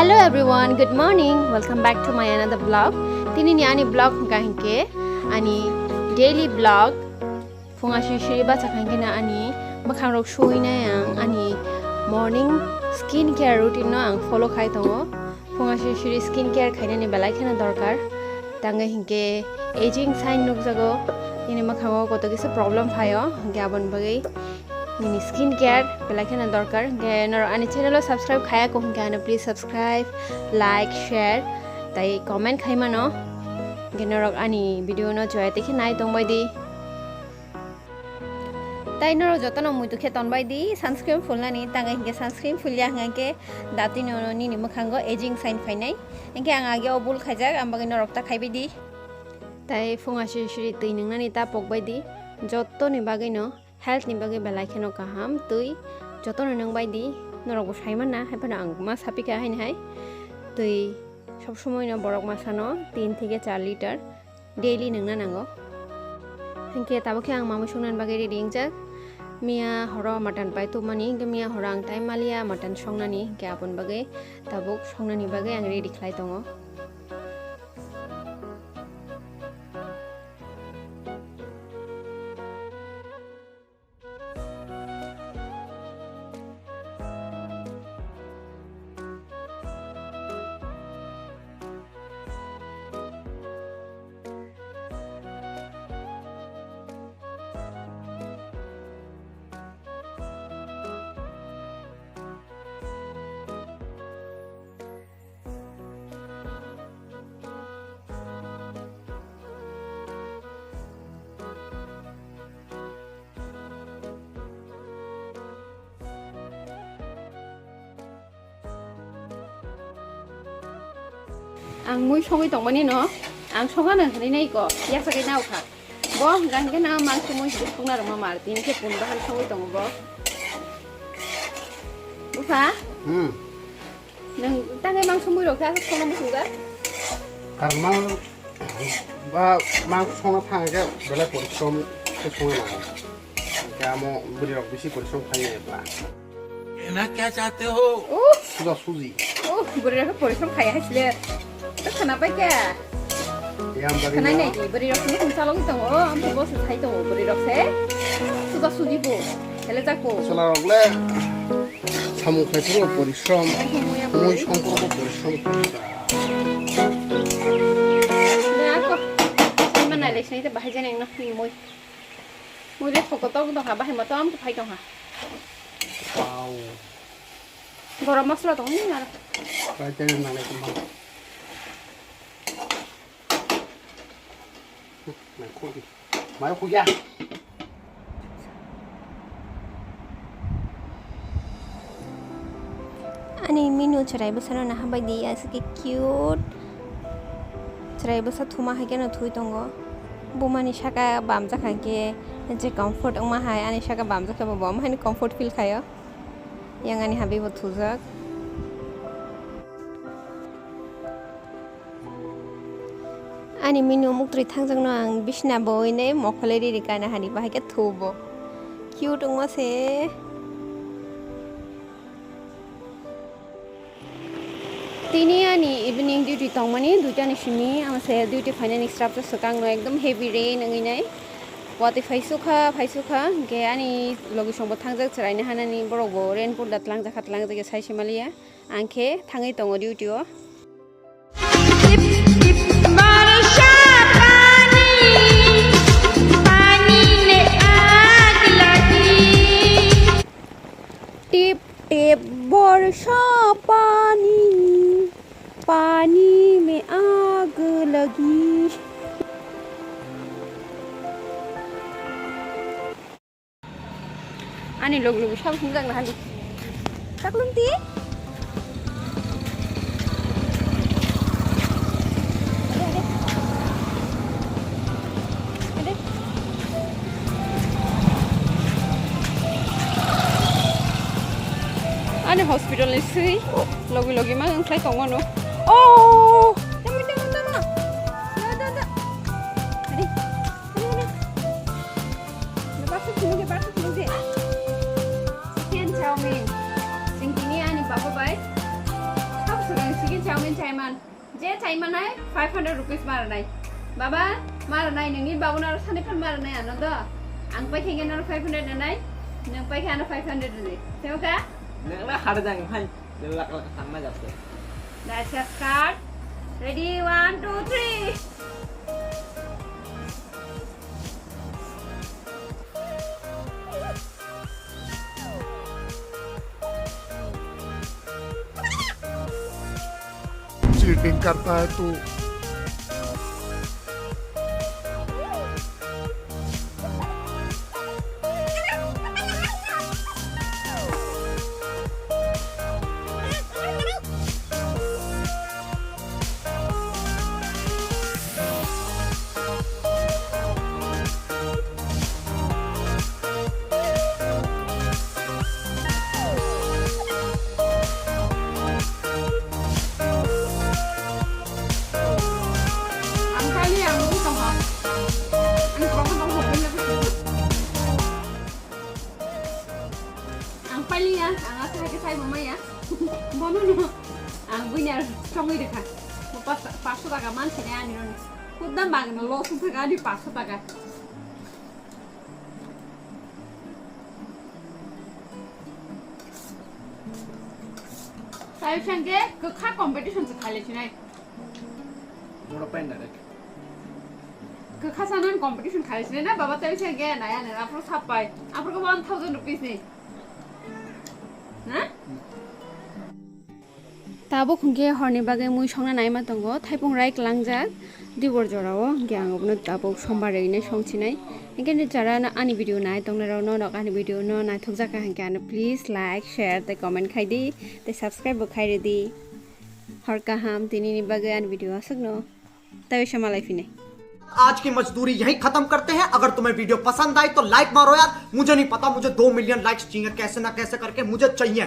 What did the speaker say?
Hello everyone, good morning. Welcome back to my another vlog. Tini ni ani vlog kahingke ani daily vlog funga shiri ba chakangke na ani makhang rok shoina yang ani morning skin care routine no ang follow khai tongo. Funga shiri skin care khaina ni belai khana dorkar. Tanga hingke aging sign nuk jago ini makhango koto kisu problem phayo gyabon bagai ini skin care belai khana dorkar ge nor ani channel subscribe khaya ko hingke ana please subscribe like share tai comment khaima no ge nor ani video no joy te khinai tongbai di tai nor jotono muitu khe tonbai di sunscreen fulani tanga hingke sunscreen fulya hangke dati no ni makhango aging sign phainai hingke ang age obul khajak ambage norok ta khaibai di tai funga shiri tui ningna ta pokbai di jotto ni bagai no health ni bagai belai kheno kaham tui joto nang bai di norok saimana na haipana ang mas happy ka hain hai tui sob somoy no borok masano 3 থেকে 4 litre daily nangna nango hingke tabokhe ang mamu sungnan bagai reading jak mia horo mutton pai to mani ge mia horang tai malia mutton songnani ke apon bagai tabok songnani bagai ang ready khlai tongo ang mui songai tongmani no ang songa nang khani nai ko ya sakai nau kha bo gan ge na mang sumoi du khungna rama mar tin ke pun bahal songai tong bo bufa nang tangai mang sumoi rok ta songa mu suga karma ba mang songa phang ge bela porisom ke songa na क्या मो बुरी रख BC परिश्रम खाने बा ना क्या चाहते हो सुधा सूजी बुरी रख परिश्रम खाया है तो खाना पाई क्या yang bagi खाना नहीं बुरी रख ni kumsa logi tong am bos sai tong बुरी रख se sudah suji bu hele jak bu sala rogle samu khai परिश्रम moi সম্পর্ক परिश्रम na ko man nai le sai te bahai jan na ni moi le phoko to dong ha bahai ma to am phai tong ha wow garam masala tong ni na baca na le kum mai khoi mai khoi ya ani minu charai basana na habai di asike cute charai basa thuma haike na thui tongo bomani saka bamja khangke je comfort ma hai ani saka bamja ka bom hani comfort feel khayo yang ani habi bo thujak ani minu muktri thangjang no ang bisna boine mokhole ri kana hani ba haike thubo cute ongma se tini ani evening duty tongmani duita ni simi amase duty finance staff sokang no ekdom heavy rain ngi nai wati faisukha ge ani logi sombo thangjak charaina hanani borogbo rainpur datlang jakhatlang jage saisemalia angke thangai tongo duty o tip tip बरसा पानी में आग लगी ani log सब sungjang na hali taklum ti ani hospital ni sui logi ma nglai tongmo no oh tama da hari basu kini Xian Xiaomin sing kini ani papa bai जे चाइ मानाय 500 rupees मारनाय बाबा मारनाय नोंनि बाबुना सानैफोर मारनाय आनो द आं पाइखेन 500 देनाय नों पाइखेन 500 देनाय तेवका नोंना खारदां फाय लाख लाख थांना जाते Let's get start. Ready, 1, 2, 3. Cheating करता है तू Paling ang asa lagi saya mama ya. Mama no. Ang punya songi deka. Pas taka man sini ani no. Kuda bang no lo sun taka di pas taka. Saya sangke kekha competition sekali sini. मोड़ा पेन direct Kekha sanan competition kali sini na baba saya sangke na ya na apro sapai. Apro ko 1000 rupees ni. Tabo खुंगे हरनि बागे मुइ संना नायमा दंगो थाइपं राइक लांजाक दिबर जराओ ग्यांगबनो Tabo समबारैने संचिनाय एकेने Zara आनि video नाय तंगनाराव न आनि भिडियो न नायथक जाका हांगानो प्लीज लाइक शेयर ते कमेंट खाइदि ते सब्सक्राइब बो खाइरेदि हरका हाम तिनिनि बागे आनि भिडियो आसगनो तवे समालाय फिने आज की मजदूरी यहीं खत्म करते हैं। अगर तुम्हें वीडियो पसंद आई तो लाइक मारो यार, मुझे नहीं पता, मुझे 2 मिलियन लाइक्स चाहिए कैसे ना कैसे करके मुझे चाहिए।